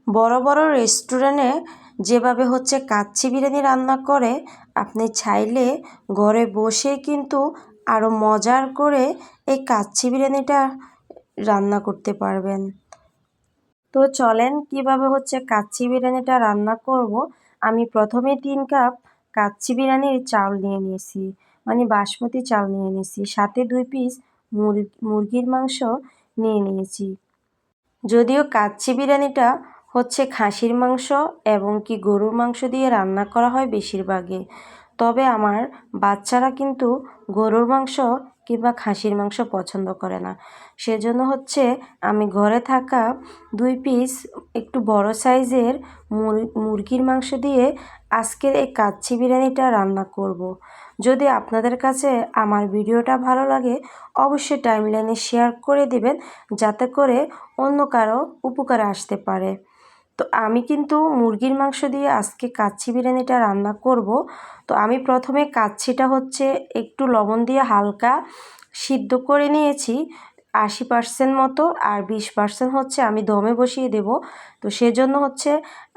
বড় বড় রেস্টুরেন্টে যেভাবে কাচ্চি বিরিয়ানি রান্না করে, আপনি চাইলে ঘরে বসে কিন্তু আরও মজার করে এই কাচ্চি বিরিয়ানিটা রান্না করতে পারবেন। তো চলেন কিভাবে কাচ্চি বিরিয়ানিটা রান্না করব। আমি প্রথমে 3 কাপ কাচ্চি বিরিয়ানির চাল নিয়ে নিয়েছি, মানে বাসমতি চাল নিয়ে নিয়েছি, সাথে 2 পিস মুরগির মাংস নিয়ে নিয়েছি। যদিও কাচ্চি বিরিয়ানিটা খাসির মাংস এবং কি গরুর মাংস দিয়ে রান্না করা হয় বেশিরভাগে, তবে আমার বাচ্চারা কিন্তু গরুর মাংস কিংবা খাসির মাংস পছন্দ করে না। সেজন্য আমি ঘরে থাকা 2 পিস একটু বড় সাইজের মুরগির মাংস দিয়ে আজকের এই কাচ্চি বিরিয়ানিটা রান্না করব। যদি আপনাদের কাছে আমার ভিডিওটা ভালো লাগে, অবশ্যই টাইমলাইনে শেয়ার করে দিবেন, যাতে করে অন্য কারো উপকারে আসতে পারে। তো আমি কিন্তু মুরগির মাংস দিয়ে আজকে কাচ্চি বিরিয়ানিটা রান্না করব। তো আমি প্রথমে কাচ্চিটা একটু লবণ দিয়ে হালকা সিদ্ধ করে নিয়েছি 80% মতো, আর 20% আমি দমে বসিয়ে দেব। তো সেজন্য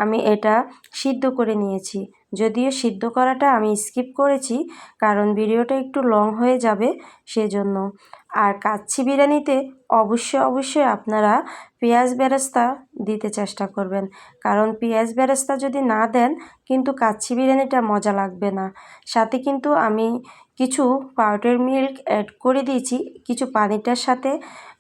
আমি এটা সিদ্ধ করে নিয়েছি। যদিও সিদ্ধ করাটা আমি স্কিপ করেছি, কারণ ভিডিওটা একটু লং হয়ে যাবে সেজন্য। আর কাচ্চি বিরিয়ানিতে অবশ্যই আপনারা পেঁয়াজ বেরেস্তা দিতে চেষ্টা করবেন, কারণ পেঁয়াজ বেরেস্তা যদি না দেন কিন্তু কাচ্চি বিরিয়ানিটা মজা লাগবে না। সাথে কিন্তু আমি কিছু পাউডার মিল্ক অ্যাড করে দিয়েছি কিছু পানিটার সাথে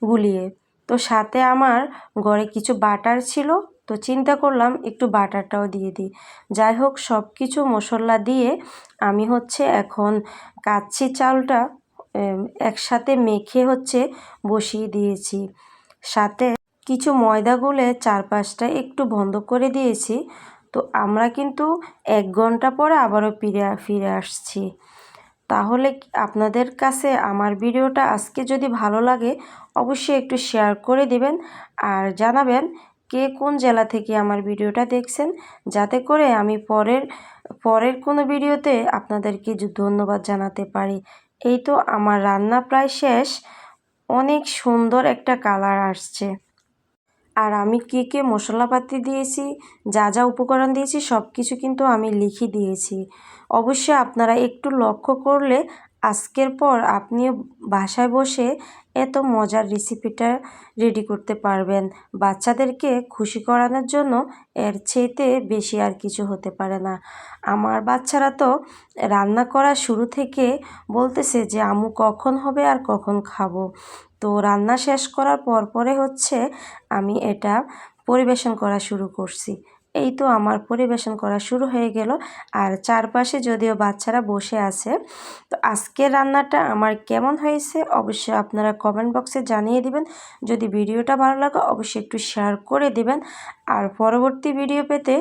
গুলিয়ে। তো সাথে আমার ঘরে কিছু বাটার ছিল, তো চিন্তা করলাম একটু বাটারটাও দিয়ে দিই। যাই হোক, সব কিছু মশলা দিয়ে আমি এখন কাচ্চি চালটা একসাথে মেখে বসিয়ে দিয়েছি। সাথে কিছু ময়দা গুলে চারপাশটা একটু বন্ধ করে দিয়েছি। তো আমরা কিন্তু 1 ঘন্টা পরে আবারও ফিরে আসছি। তাহলে আপনাদের কাছে আমার ভিডিওটা আজকে যদি ভালো লাগে, অবশ্যই একটু শেয়ার করে দিবেন আর জানাবেন কে কোন জেলা থেকে আমার ভিডিওটা দেখছেন, যাতে করে আমি পরের কোনো ভিডিওতে আপনাদেরকে ধন্যবাদ জানাতে পারি। এই তো আমার রান্না প্রায় শেষ, অনেক সুন্দর একটা কালার আসছে। আর আমি কী মশলাপাতি দিয়েছি, যা যা উপকরণ দিয়েছি সব কিছু কিন্তু আমি লিখে দিয়েছি। অবশ্যই আপনারা একটু লক্ষ্য করলে আজকের পর আপনিও বাসায় বসে এত মজার রেসিপিটা রেডি করতে পারবেন। বাচ্চাদেরকে খুশি করানোর জন্য এর চাইতে বেশি আর কিছু হতে পারে না। আমার বাচ্চারা তো রান্না করা শুরু থেকে বলতেছে যে আম্মু কখন হবে আর কখন খাবো। তো রান্না শেষ করার পরে আমি এটা পরিবেশন করা শুরু করছি। এই তো আমার পরিবেশন করা শুরু হয়ে গেল, আর চারপাশে যদিও বাচ্চারা বসে আছে। তো আজকের রান্নাটা আমার কেমন হয়েছে অবশ্যই আপনারা কমেন্ট বক্সে জানিয়ে দিবেন। যদি ভিডিওটা ভালো লাগে অবশ্যই একটু শেয়ার করে দিবেন, আর পরবর্তী ভিডিও পেতে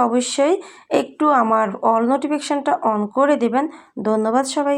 অবশ্যই একটু আমার অল নোটিফিকেশনটা অন করে দিবেন। ধন্যবাদ সবাই।